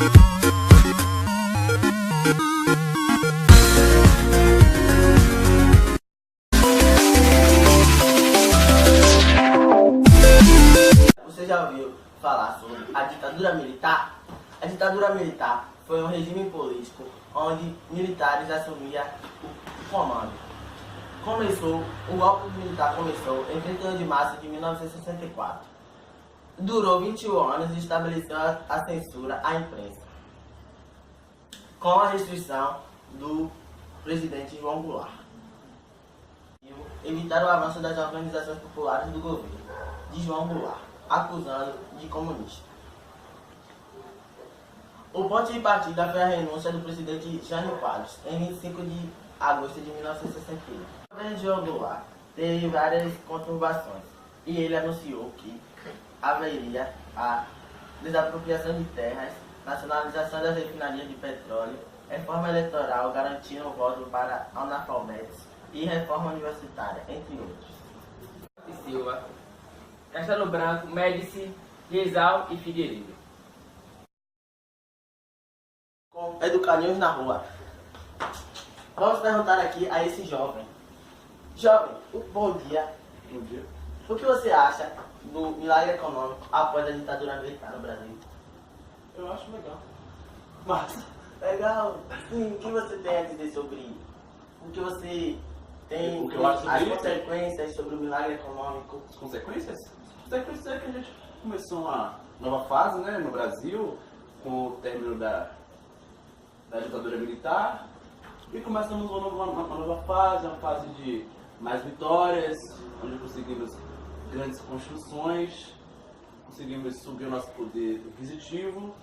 Você já ouviu falar sobre a ditadura militar? A ditadura militar foi um regime político onde militares assumiam o comando. O golpe militar começou em 31 de março de 1964. Durou 21 anos e estabeleceu a censura à imprensa, com a restrição do presidente João Goulart. Evitar o avanço das organizações populares do governo de João Goulart, acusando de comunista. O ponto de partida foi a renúncia do presidente Jânio Quadros, em 25 de agosto de 1961. O governo de João Goulart teve várias conturbações e ele anunciou que haveria a desapropriação de terras, nacionalização das refinarias de petróleo, reforma eleitoral garantindo o voto para analfabetos e reforma universitária, entre outros. Silva, Castelo Branco, Médici, Geisal e Figueiredo. Com educadores na rua. Vamos perguntar aqui a esse jovem. Jovem, bom dia. Bom dia. O que você acha do milagre econômico após a ditadura militar no Brasil? Eu acho legal. Massa. Legal. Sim, o que você tem a dizer sobre o que você tem, O que eu acho as dele? consequências sobre o milagre econômico? As consequências? As consequências é que a gente começou uma nova fase, né, no Brasil, com o término da ditadura militar, e começamos uma nova fase, uma fase de mais vitórias, onde conseguimos grandes construções, conseguimos subir o nosso poder aquisitivo,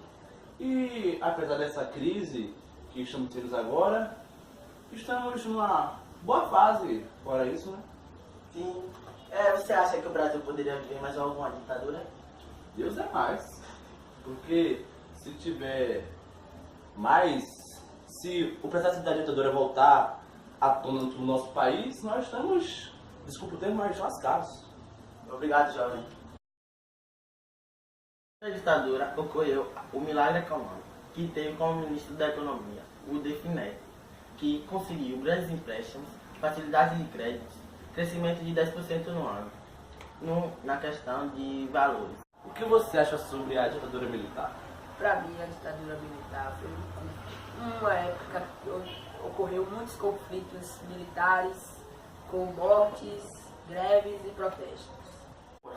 e apesar dessa crise que estamos tendo agora, estamos numa boa fase, fora isso, né? Sim. Você acha que o Brasil poderia viver mais alguma ditadura? Deus é mais. Porque se tiver mais, se o processo da ditadura voltar à tona no nosso país, nós estamos, desculpa o termo, mas lascados. Obrigado, jovem. Na ditadura ocorreu o milagre econômico, que teve como ministro da Economia o Delfim Neto, que conseguiu grandes empréstimos, facilidades de crédito, crescimento de 10% no ano, na questão de valores. O que você acha sobre a ditadura militar? Para mim, a ditadura militar foi uma época que ocorreu muitos conflitos militares, com mortes, greves e protestos.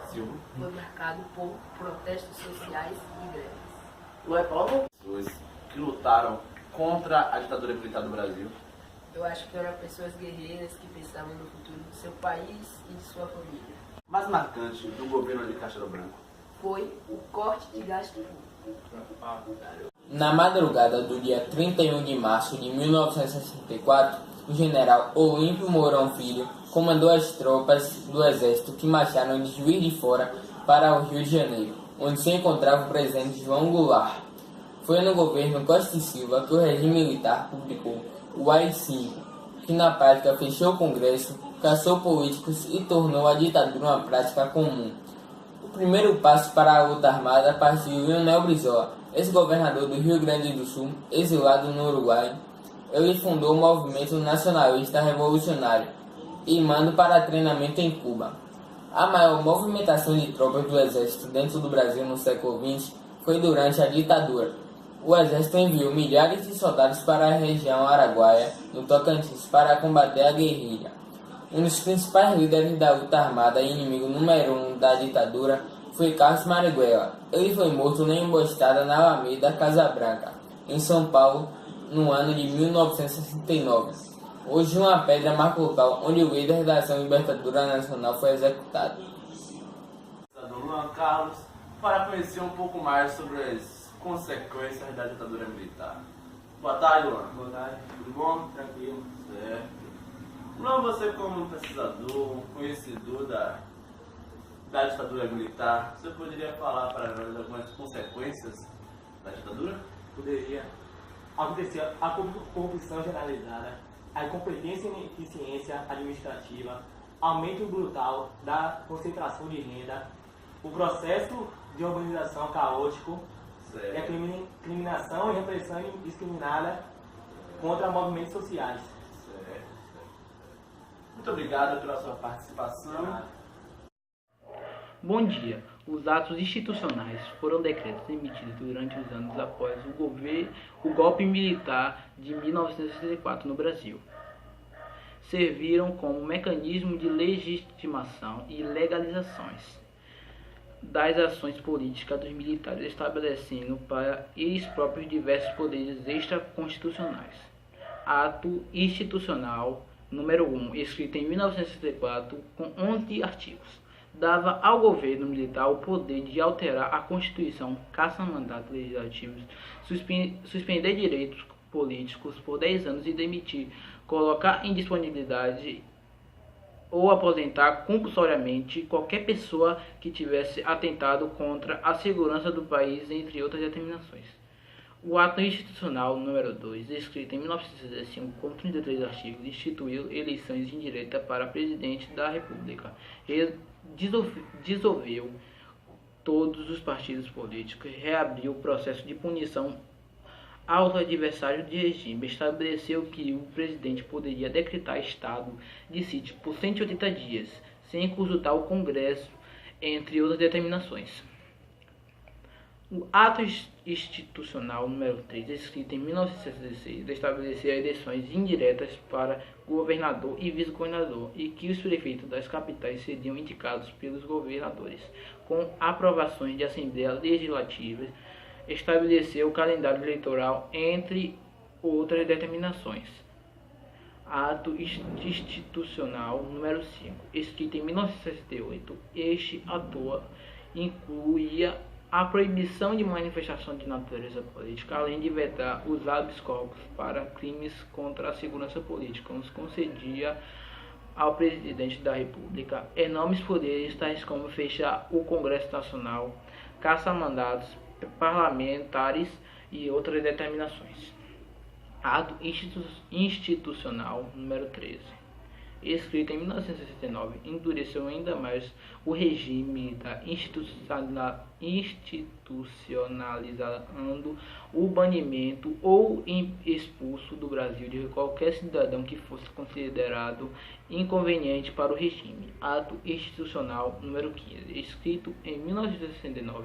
Silvio? Foi marcado por protestos sociais e greves. Ué, Paulo? Pessoas que lutaram contra a ditadura militar do Brasil. Eu acho que eram pessoas guerreiras que pensavam no futuro do seu país e de sua família. Mais marcante do governo de Castelo Branco. Foi o corte de gasto público. Na madrugada do dia 31 de março de 1964, o general Olímpio Mourão Filho comandou as tropas do exército que marcharam de Juiz de Fora para o Rio de Janeiro, onde se encontrava o presidente João Goulart. Foi no governo Costa e Silva que o regime militar publicou o AI-5, que na prática fechou o Congresso, caçou políticos e tornou a ditadura uma prática comum. O primeiro passo para a luta armada partiu de Leonel Brizola, ex-governador do Rio Grande do Sul, exilado no Uruguai. Ele fundou o Movimento Nacionalista Revolucionário e mando para treinamento em Cuba. A maior movimentação de tropas do exército dentro do Brasil no século XX foi durante a ditadura. O exército enviou milhares de soldados para a região araguaia, no Tocantins, para combater a guerrilha. Um dos principais líderes da luta armada e inimigo número 1 da ditadura foi Carlos Marighella. Ele foi morto na emboscada na Alameda Casa Branca, em São Paulo, no ano de 1969. Hoje uma pedra marca o local onde o líder da Ação Libertadora Nacional foi executado. Luan Carlos, para conhecer um pouco mais sobre as consequências da ditadura militar. Boa tarde, Luan. Boa tarde. Tudo bom? Tranquilo. Certo. Luan, você como pesquisador, conhecedor da ditadura militar, você poderia falar para nós algumas consequências da ditadura? Poderia acontecer a corrupção generalizada, a incompetência e ineficiência administrativa, aumento brutal da concentração de renda, o processo de urbanização caótico, e a criminação e repressão indiscriminada contra movimentos sociais. Muito obrigado pela sua participação. Bom dia. Os atos institucionais foram decretos emitidos durante os anos após o golpe militar de 1964 no Brasil. Serviram como mecanismo de legitimação e legalizações das ações políticas dos militares, estabelecendo para eles próprios diversos poderes extraconstitucionais. Ato institucional número 1, escrito em 1964, com 11 artigos, dava ao governo militar o poder de alterar a Constituição, caçar mandatos legislativos, suspender direitos políticos por 10 anos e demitir, colocar em disponibilidade ou aposentar compulsoriamente qualquer pessoa que tivesse atentado contra a segurança do país, entre outras determinações. O ato institucional número 2, escrito em 1965, com 33 artigos, instituiu eleições indiretas para presidente da República. Ele dissolveu todos os partidos políticos, reabriu o processo de punição aos adversários de regime, estabeleceu que o presidente poderia decretar estado de sítio por 180 dias, sem consultar o Congresso, entre outras determinações. O ato institucional número 3, escrito em 1966, estabeleceu eleições indiretas para governador e vice-governador e que os prefeitos das capitais seriam indicados pelos governadores, com aprovações de Assembleia Legislativa. Estabeleceu o calendário eleitoral, entre outras determinações. Ato institucional número 5, escrito em 1968, este ato incluía a proibição de manifestação de natureza política, além de vetar os habeas corpus para crimes contra a segurança política, nos concedia ao presidente da República enormes poderes, tais como fechar o Congresso Nacional, caçar mandatos parlamentares e outras determinações. Ato institucional número 13, escrito em 1969, endureceu ainda mais o regime militar, institucionalizando o banimento ou expulso do Brasil de qualquer cidadão que fosse considerado inconveniente para o regime. Ato institucional número 15, escrito em 1969,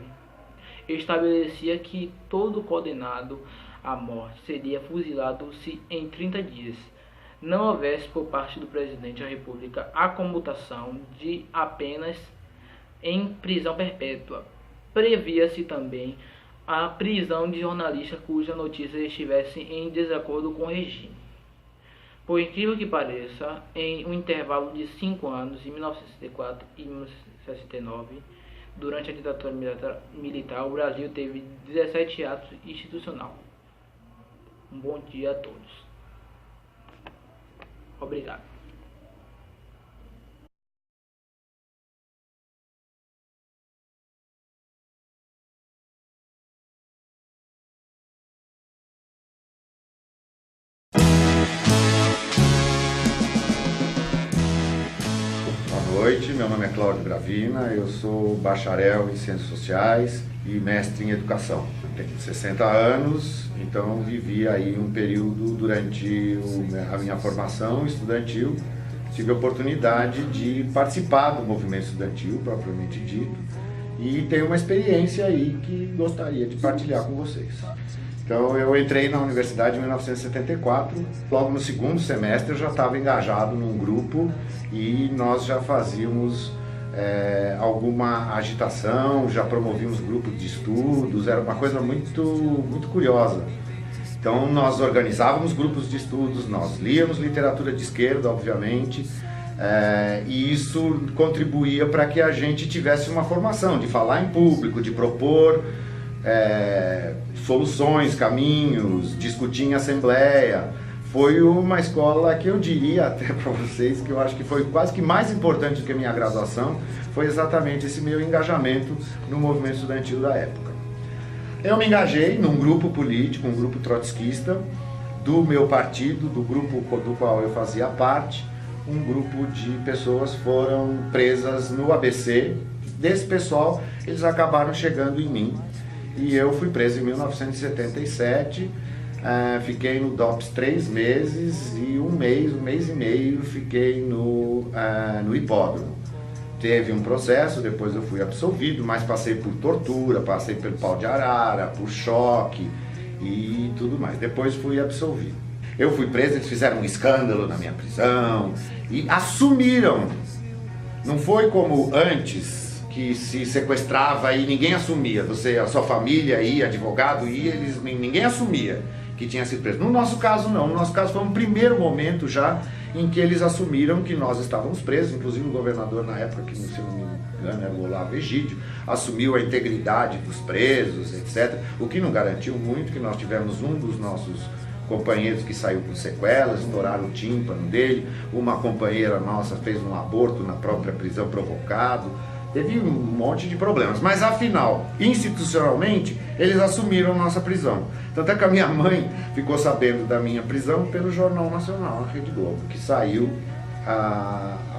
estabelecia que todo condenado à morte seria fuzilado se em 30 dias não houvesse por parte do presidente da República a comutação de apenas em prisão perpétua. Previa-se também a prisão de jornalistas cujas notícias estivessem em desacordo com o regime. Por incrível que pareça, em um intervalo de 5 anos, em 1964 e 1969, durante a ditadura militar, o Brasil teve 17 atos institucionais. Um bom dia a todos. Obrigado. Boa noite, meu nome é Cláudio Gravina, eu sou bacharel em Ciências Sociais e mestre em Educação. Tenho 60 anos, então vivi aí um período durante a minha formação estudantil, tive a oportunidade de participar do movimento estudantil, propriamente dito, e tenho uma experiência aí que gostaria de partilhar com vocês. Então eu entrei na universidade em 1974, logo no segundo semestre eu já estava engajado num grupo e nós já fazíamos alguma agitação, já promovíamos grupos de estudos, era uma coisa muito curiosa. Então nós organizávamos grupos de estudos, nós líamos literatura de esquerda, obviamente, e isso contribuía para que a gente tivesse uma formação de falar em público, de propor soluções, caminhos, discutir em assembleia. Foi uma escola que eu diria até para vocês que eu acho que foi quase que mais importante do que a minha graduação, foi exatamente esse meu engajamento no movimento estudantil da época. Eu me engajei num grupo político, um grupo trotskista, do meu partido, do grupo do qual eu fazia parte. Um grupo de pessoas foram presas no ABC. Desse pessoal, eles acabaram chegando em mim. e eu fui preso em 1977. Fiquei no DOPS 3 meses e um mês e meio fiquei no hipódromo. Teve um processo, depois eu fui absolvido, mas passei por tortura, passei pelo pau de arara, por choque e tudo mais. Depois fui absolvido. Eu fui preso, eles fizeram um escândalo na minha prisão e assumiram. Não foi como antes, que se sequestrava e ninguém assumia. A sua família ia, advogado ia, ninguém assumia que tinha sido preso. No nosso caso não, no nosso caso foi um primeiro momento já em que eles assumiram que nós estávamos presos, inclusive o governador na época, que se não me engano era o Olavo Egídio, assumiu a integridade dos presos, etc. O que não garantiu muito, que nós tivemos um dos nossos companheiros que saiu com sequelas, estouraram o tímpano dele, uma companheira nossa fez um aborto na própria prisão provocado. Teve um monte de problemas, mas afinal, institucionalmente, eles assumiram nossa prisão. Tanto é que a minha mãe ficou sabendo da minha prisão pelo Jornal Nacional, a Rede Globo, que saiu,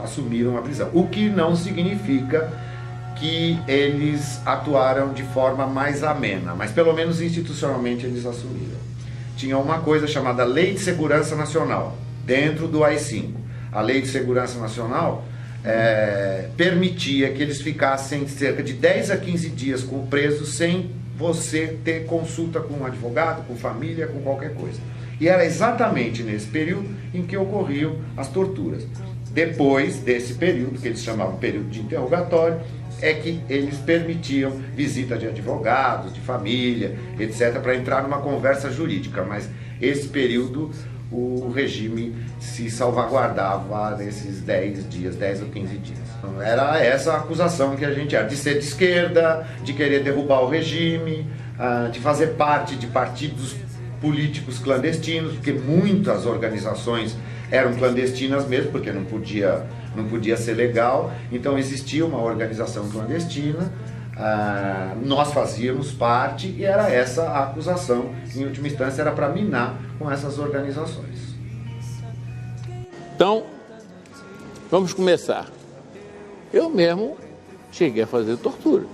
assumiram a prisão. O que não significa que eles atuaram de forma mais amena, mas pelo menos institucionalmente eles assumiram. Tinha uma coisa chamada Lei de Segurança Nacional, dentro do AI-5. A Lei de Segurança Nacional permitia que eles ficassem cerca de 10 a 15 dias com o preso sem você ter consulta com um advogado, com família, com qualquer coisa. E era exatamente nesse período em que ocorriam as torturas. Depois desse período, que eles chamavam período de interrogatório, é que eles permitiam visita de advogados, de família, etc., para entrar numa conversa jurídica. Mas esse período o regime se salvaguardava nesses 10 dias, 10 ou 15 dias. Então, era essa a acusação que a gente era, de ser de esquerda, de querer derrubar o regime, de fazer parte de partidos políticos clandestinos, porque muitas organizações eram clandestinas mesmo, porque não podia ser legal. Então existia uma organização clandestina, nós fazíamos parte e era essa a acusação, em última instância era para minar com essas organizações. Então, vamos começar. Eu mesmo cheguei a fazer tortura.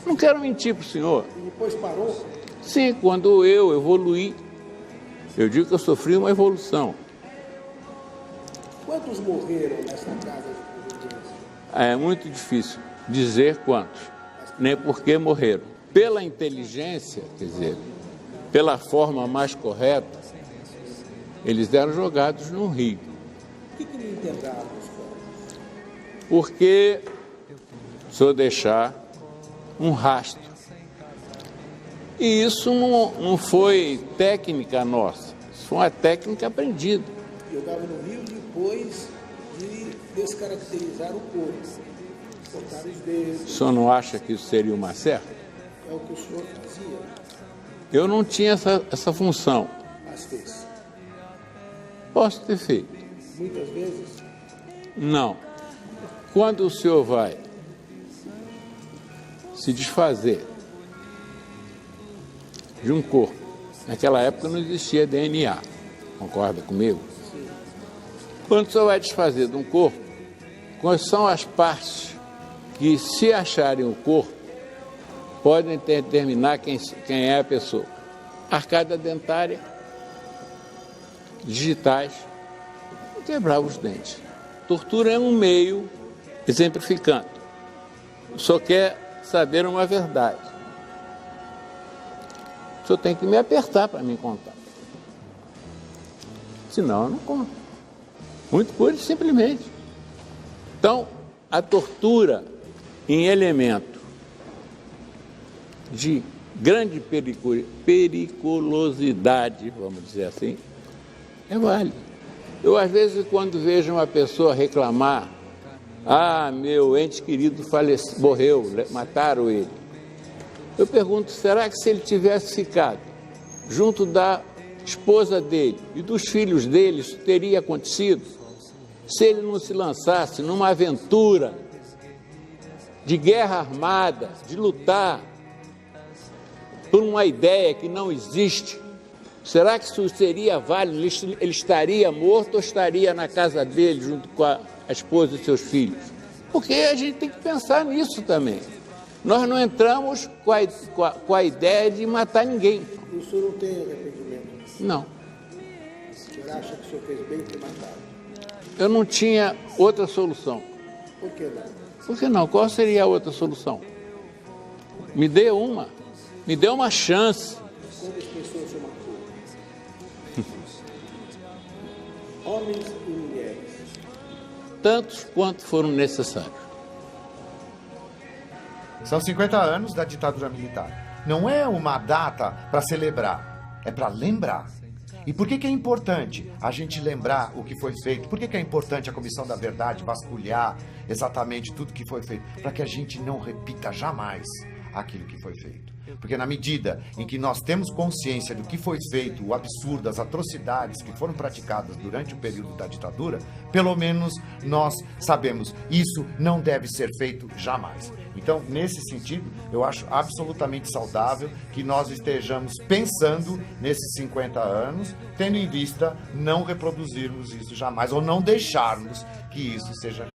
Não quero mentir para o senhor. E depois parou? Sim, quando eu evoluí, eu digo que eu sofri uma evolução. Quantos morreram nessa casa de Providência? É muito difícil dizer quantos, nem por que morreram. Pela inteligência, quer dizer, pela forma mais correta, eles eram jogados no rio. Por que não enterraram os corpos? Porque se eu deixar um rastro. E isso não foi técnica nossa, isso foi uma técnica aprendida. Jogavam no rio depois de descaracterizar o corpo. Cortar os dedos. O senhor não acha que isso seria uma certa? É o que o senhor fazia. Eu não tinha essa função. Mas fez. Posso ter feito. Muitas vezes? Não. Quando o senhor vai se desfazer de um corpo, naquela época não existia DNA, concorda comigo? Sim. Quando o senhor vai desfazer de um corpo, quais são as partes que, se acharem o corpo, podem determinar quem é a pessoa? Arcada dentária, digitais, quebrava os dentes. Tortura é um meio exemplificando. Só quer saber uma verdade. O senhor tem que me apertar para me contar. Senão eu não conto. Muito pura e simplesmente. Então, a tortura em elemento de grande periculosidade, vamos dizer assim, é válido. Eu, às vezes, quando vejo uma pessoa reclamar, meu ente querido morreu, mataram ele. Eu pergunto, será que se ele tivesse ficado junto da esposa dele e dos filhos dele, isso teria acontecido? Se ele não se lançasse numa aventura de guerra armada, de lutar por uma ideia que não existe, será que isso seria válido? Ele estaria morto ou estaria na casa dele junto com a esposa e seus filhos? Porque a gente tem que pensar nisso também. Nós não entramos com a ideia de matar ninguém. E o senhor não tem arrependimento? Não. O senhor acha que o senhor fez bem em ter matado? Eu não tinha outra solução. Por que não? Por que não? Qual seria a outra solução? Me dê uma. Me dê uma chance. Quantas pessoas o senhor matou? Homens e mulheres. Tantos quanto foram necessários. São 50 anos da ditadura militar. Não é uma data para celebrar, é para lembrar. E por que é importante a gente lembrar o que foi feito? Por que é importante a Comissão da Verdade vasculhar exatamente tudo que foi feito? Para que a gente não repita jamais aquilo que foi feito. Porque na medida em que nós temos consciência do que foi feito, o absurdo, as atrocidades que foram praticadas durante o período da ditadura, pelo menos nós sabemos, isso não deve ser feito jamais. Então, nesse sentido, eu acho absolutamente saudável que nós estejamos pensando nesses 50 anos, tendo em vista não reproduzirmos isso jamais, ou não deixarmos que isso seja